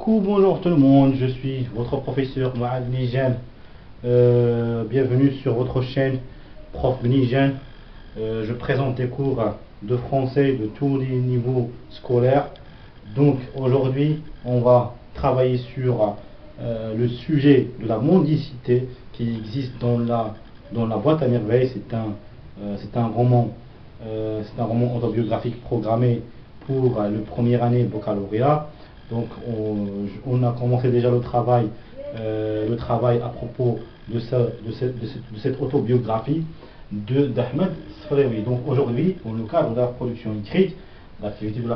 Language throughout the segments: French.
Bonjour tout le monde, je suis votre professeur Mohamed Nijan. Bienvenue sur votre chaîne Prof Nijan. Je présente des cours de français de tous les niveaux scolaires. Donc aujourd'hui, on va travailler sur le sujet de la mendicité qui existe dans la boîte à merveilles. C'est un roman autobiographique programmé pour le première année baccalauréat. Donc on a commencé déjà le travail à propos de cette autobiographie d'Ahmed Sfraoui. Donc aujourd'hui, dans le cadre de la production écrite, l'activité de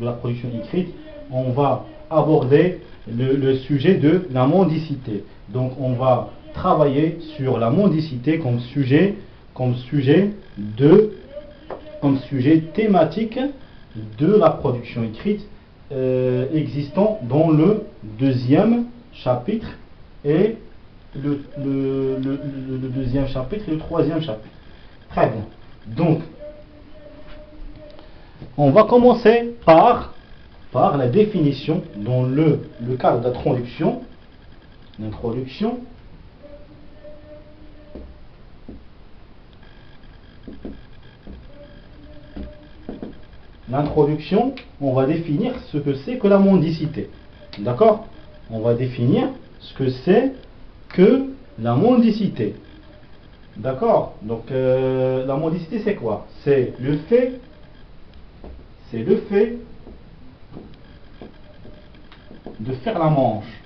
la production écrite, on va aborder le sujet de la mendicité. Donc on va travailler sur la mendicité comme sujet thématique de la production écrite existant dans le deuxième chapitre et le deuxième chapitre et le troisième chapitre. Très bien. Donc, on va commencer par la définition dans le cadre d'introduction. L'introduction. L'introduction, on va définir ce que c'est que la mendicité. D'accord? On va définir ce que c'est que la mendicité. D'accord? Donc, la mendicité, c'est quoi? C'est le fait de faire la manche.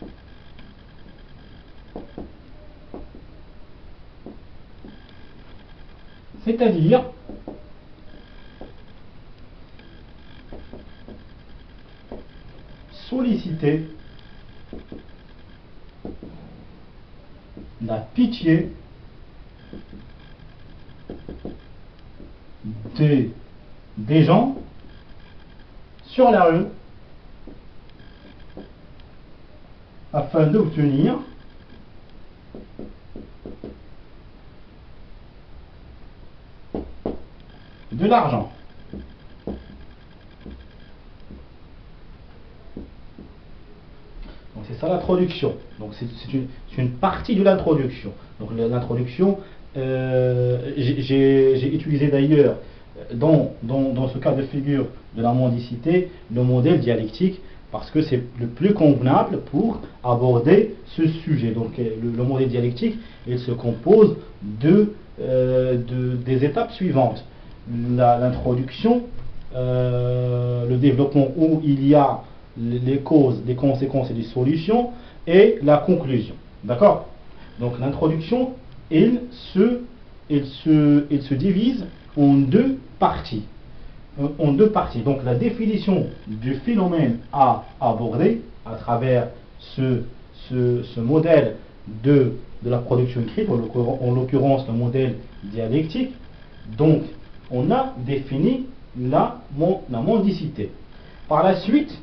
C'est-à-dire solliciter la pitié des gens sur la rue afin d'obtenir de l'argent. Donc c'est ça l'introduction. Donc c'est une partie de l'introduction. Donc l'introduction, j'ai utilisé d'ailleurs dans ce cas de figure de la mendicité le modèle dialectique parce que c'est le plus convenable pour aborder ce sujet. Donc le modèle dialectique, il se compose des étapes suivantes. L'introduction, le développement où il y a les causes, les conséquences et les solutions, et la conclusion. D'accord? Donc l'introduction, il se divise en deux parties. Donc la définition du phénomène à aborder à travers ce modèle de la production écrite, en l'occurrence le modèle dialectique. Donc on a défini la mendicité. Par la suite,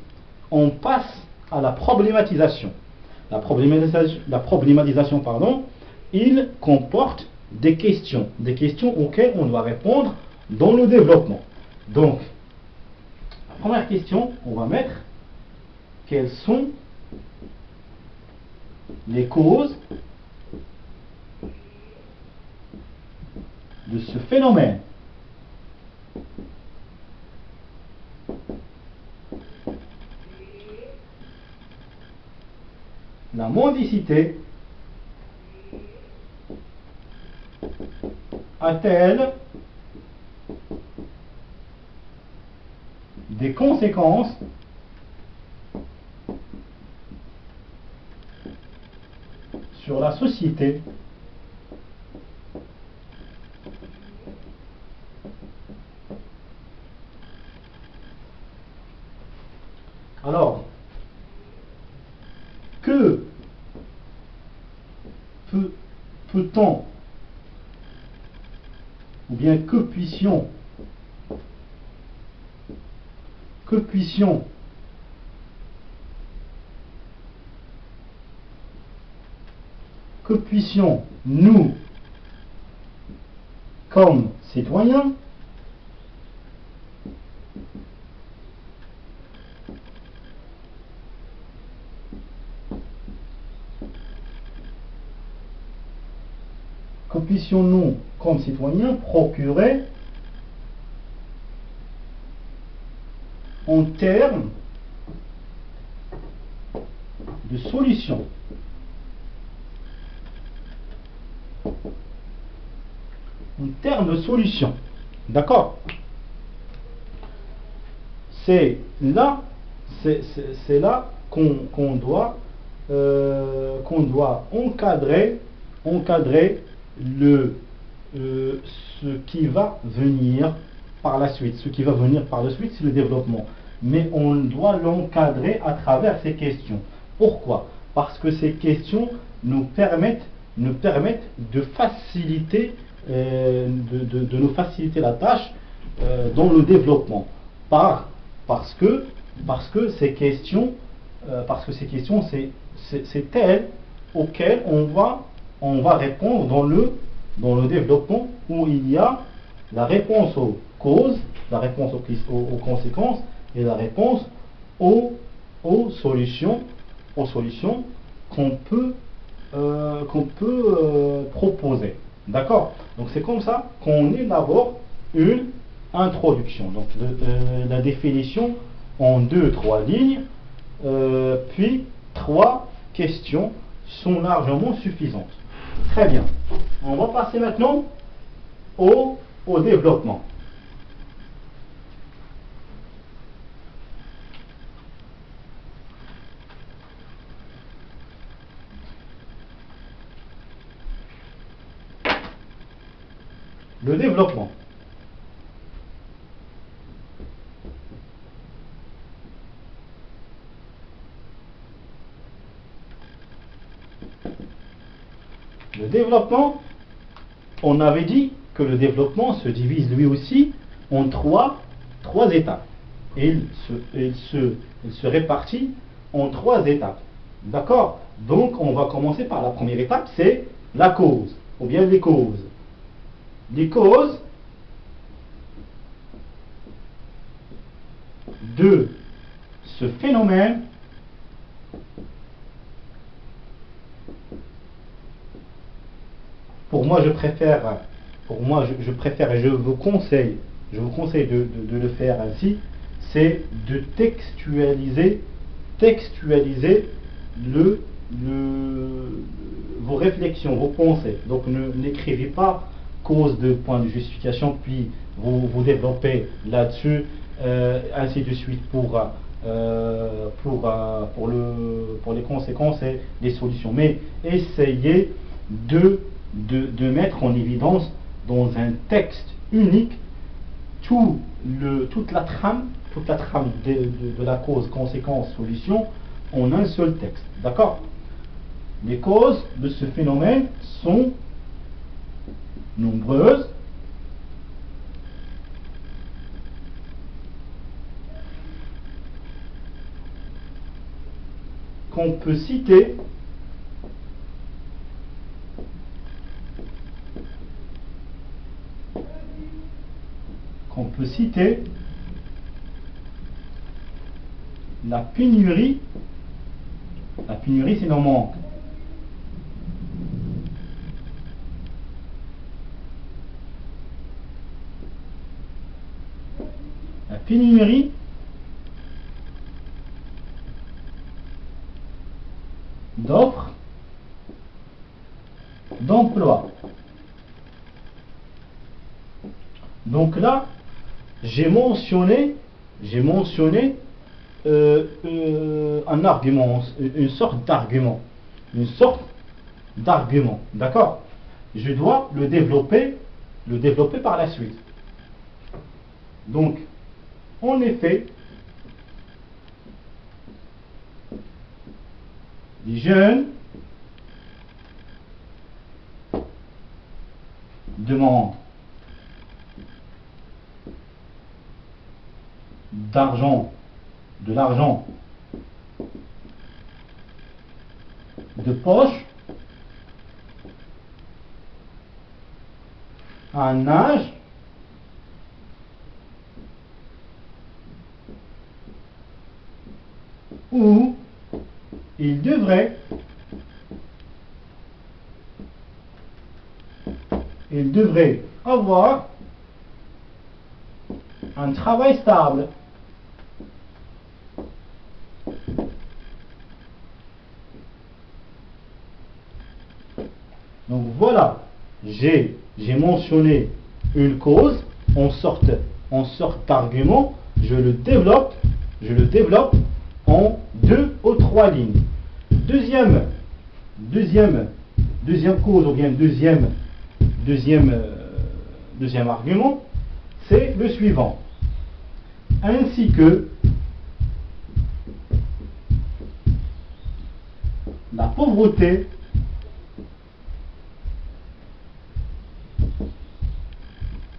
on passe à la problématisation. La problématisation, il comporte des questions auxquelles on doit répondre dans le développement. Donc, la première question, on va mettre quelles sont les causes de ce phénomène. La mendicité a-t-elle des conséquences sur la société? Alors, que peut-on, ou bien que puissions nous, comme citoyens, que puissions-nous, comme citoyens, procurer en termes de solutions. En termes de solutions. D'accord? C'est là qu'on doit encadrer ce qui va venir par la suite. Ce qui va venir par la suite, c'est le développement. Mais on doit l'encadrer à travers ces questions. Pourquoi? Parce que ces questions nous permettent de faciliter, de nous faciliter la tâche dans le développement. Parce que ces questions, c'est elles auxquelles on va répondre dans le développement, où il y a la réponse aux causes, la réponse aux conséquences et la réponse aux solutions qu'on peut proposer. D'accord? Donc c'est comme ça qu'on élabore une introduction. Donc la définition en 2-3 lignes, puis 3 questions sont largement suffisantes. Très bien. On va passer maintenant au développement. Le développement. Le développement, on avait dit que le développement se divise lui aussi en trois étapes. Et il se répartit en 3 étapes. D'accord? Donc on va commencer par la première étape, c'est la cause, ou bien les causes. Les causes de ce phénomène pour moi je préfère et je vous conseille de le faire ainsi, c'est de textualiser vos réflexions, vos pensées. Donc n'écrivez pas cause de point de justification, puis vous développez là-dessus, ainsi de suite pour les conséquences et les solutions. Mais essayez de mettre en évidence dans un texte unique toute la trame de la cause, conséquence, solution en un seul texte. D'accord? Les causes de ce phénomène sont nombreuses. Qu'on peut citer la pénurie. La pénurie, c'est nos manques. La pénurie d'offres d'emploi. Donc là, j'ai mentionné un argument, une sorte d'argument, d'accord? Je dois le développer par la suite. Donc, en effet, les jeunes demandent de l'argent de poche à un âge où ils devraient il devrait avoir un travail stable. Donc voilà, j'ai mentionné une cause en sorte d'argument, je le développe en 2 ou 3 lignes. Deuxième cause ou bien deuxième argument, c'est le suivant. Ainsi que la pauvreté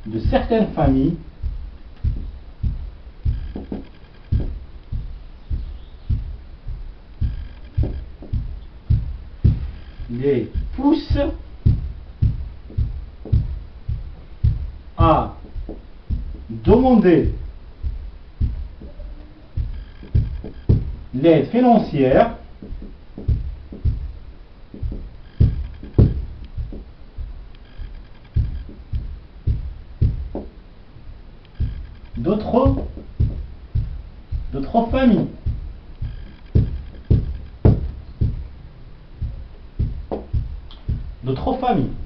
de certaines familles les pousse à demander l'aide financière d'autres familles.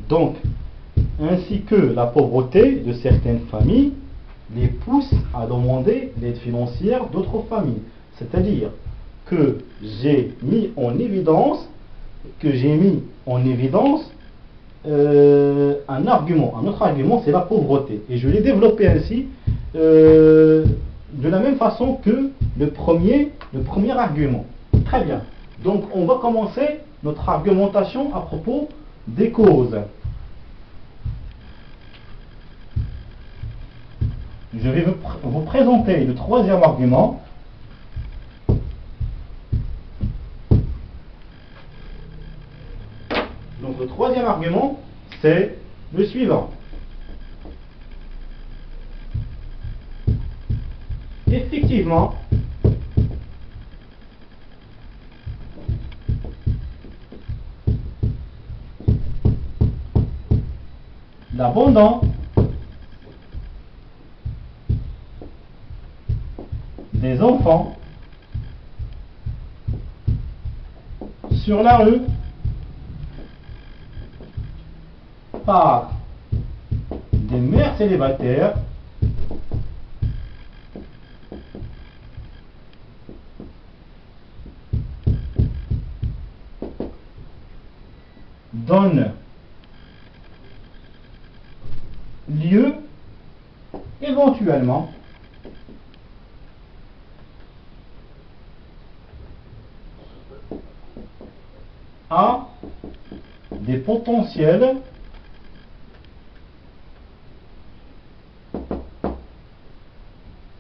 Donc, ainsi que la pauvreté de certaines familles les pousse à demander l'aide financière d'autres familles. C'est-à-dire que j'ai mis en évidence un argument. Un autre argument, c'est la pauvreté. Et je l'ai développé ainsi, de la même façon que le premier argument. Très bien. Donc, on va commencer notre argumentation à propos des causes. Je vais vous présenter le troisième argument. Donc le troisième argument, c'est le suivant. Effectivement, l'abandon des enfants sur la rue par des mères célibataires donne lieu éventuellement à des potentiels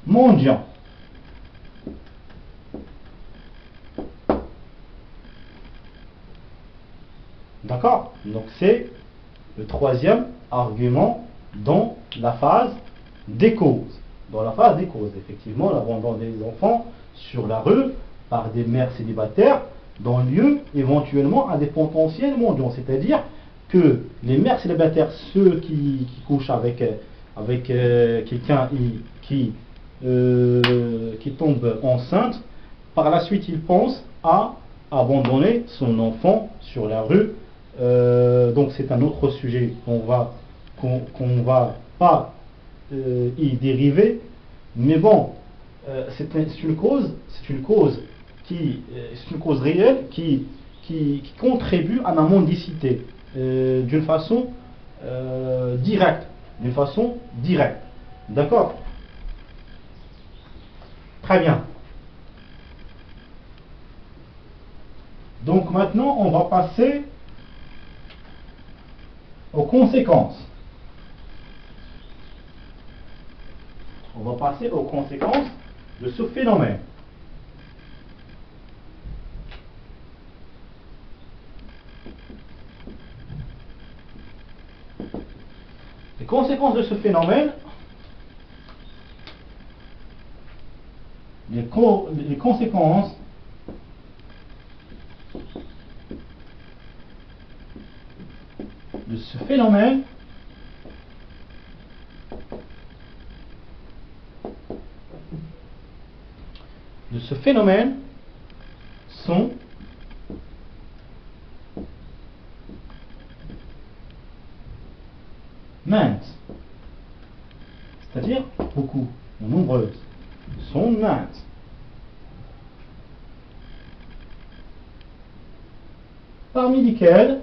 mendiants. D'accord? Donc c'est le troisième argument dans la phase des causes. Dans la phase des causes, effectivement, l'abandon des enfants sur la rue par des mères célibataires donne lieu éventuellement à des potentiels mendiants. C'est-à-dire que les mères célibataires, ceux qui couchent avec quelqu'un qui tombe enceinte, par la suite ils pensent à abandonner son enfant sur la rue. Donc c'est un autre sujet qu'on va pas y dériver, mais bon, c'est une cause réelle qui contribue à la mendicité d'une façon directe, d'accord? Très bien. Donc maintenant on va passer aux conséquences. On va passer aux conséquences de ce phénomène. Les conséquences de ce phénomène, les conséquences de ce phénomène de ce phénomène sont maintes, c'est-à-dire beaucoup ou nombreuses, sont maintes. Parmi lesquelles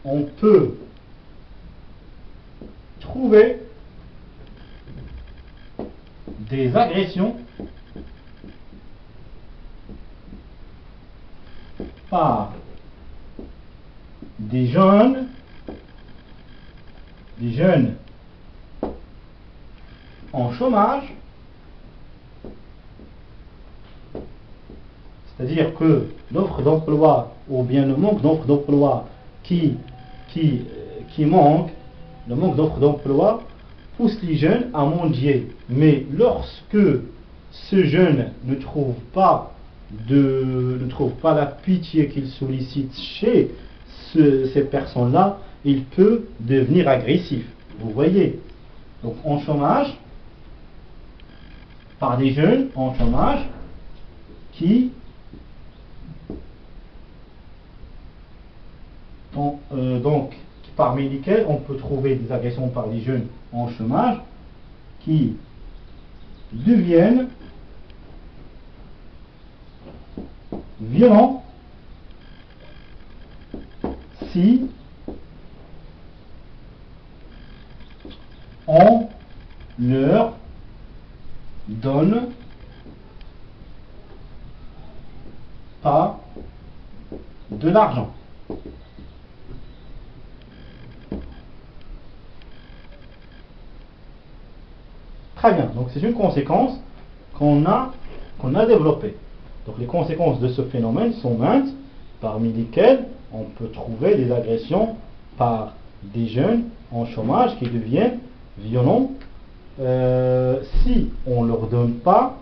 on peut trouver des agressions par des jeunes en chômage, c'est-à-dire que l'offre d'emploi ou bien le manque d'offre d'emploi qui manque, le manque d'offre d'emploi pousse les jeunes à mendier. Mais lorsque ce jeune ne trouve pas la pitié qu'il sollicite chez ces personnes-là, il peut devenir agressif. Vous voyez, donc en chômage, par des jeunes en chômage donc parmi lesquels on peut trouver des agressions par des jeunes en chômage qui deviennent violents si on leur donne pas de l'argent. Très bien, donc c'est une conséquence qu'on a développée. Donc les conséquences de ce phénomène sont maintes, parmi lesquelles on peut trouver des agressions par des jeunes en chômage qui deviennent violents si on ne leur donne pas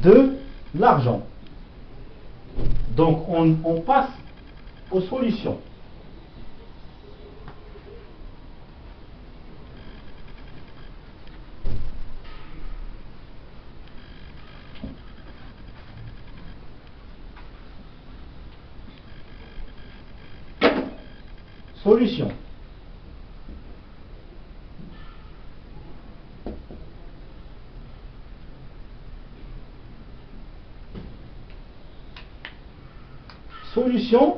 de l'argent. Donc on passe aux solutions. Solution. Solution,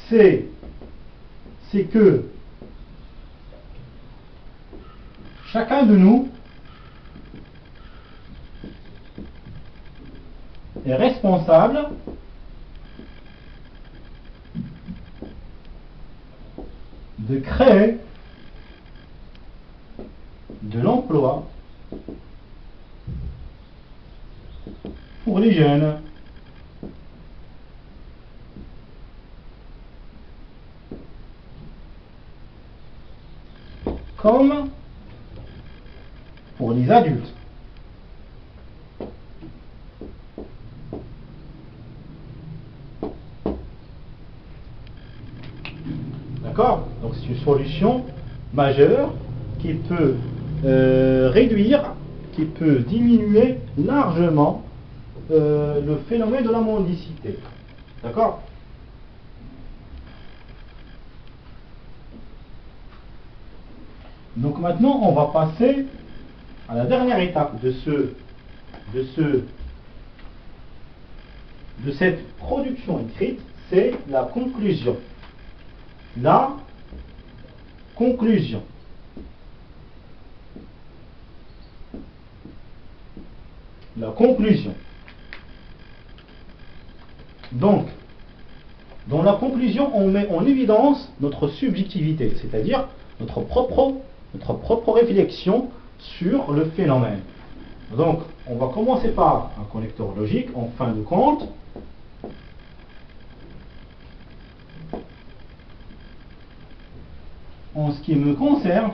c'est que chacun de nous est responsable de créer de l'emploi pour les jeunes. Comme pour les adultes. D'accord? Donc c'est une solution majeure qui peut réduire, qui peut diminuer largement le phénomène de la mendicité. D'accord? Donc maintenant, on va passer à la dernière étape de cette production écrite, c'est la conclusion. La conclusion. La conclusion. Donc, dans la conclusion, on met en évidence notre subjectivité, c'est-à-dire notre propre réflexion sur le phénomène. Donc, on va commencer par un connecteur logique, en fin de compte. En ce qui me concerne,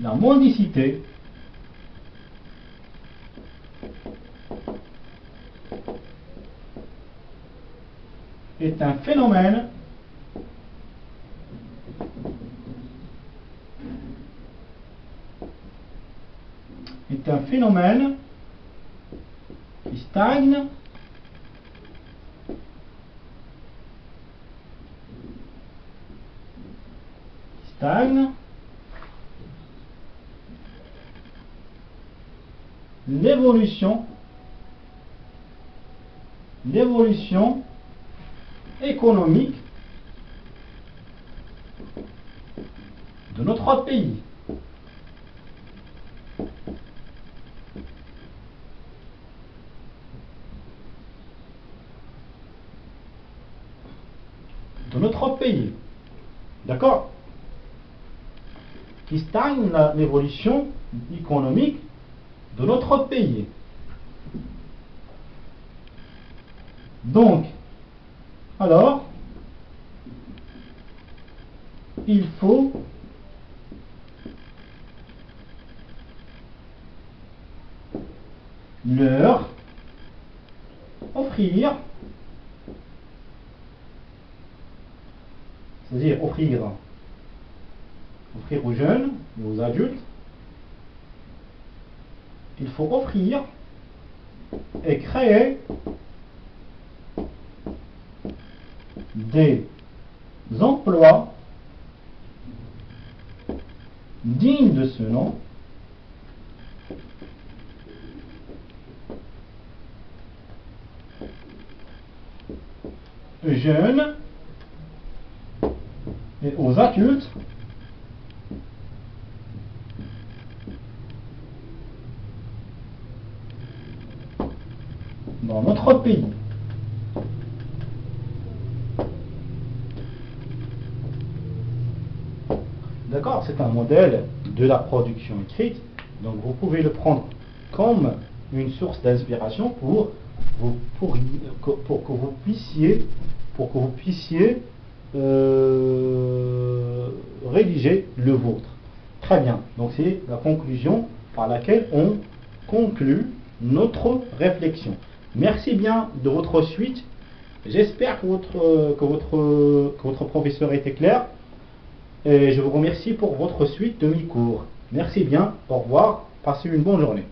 La mendicité est un phénomène qui stagne l'évolution économique de notre pays. D'accord? Qui stagne l'évolution économique de notre pays. Donc, alors, il faut leur offrir, c'est-à-dire offrir aux jeunes et aux adultes, il faut offrir et créer des emplois dignes de ce nom, jeunes et aux adultes dans notre pays. D'accord, c'est un modèle de la production écrite, donc vous pouvez le prendre comme une source d'inspiration pour que vous puissiez rédiger le vôtre. Très bien, donc c'est la conclusion par laquelle on conclut notre réflexion. Merci bien de votre suite. J'espère que votre professeur était clair. Et je vous remercie pour votre suite de mes cours. Merci bien, au revoir, passez une bonne journée.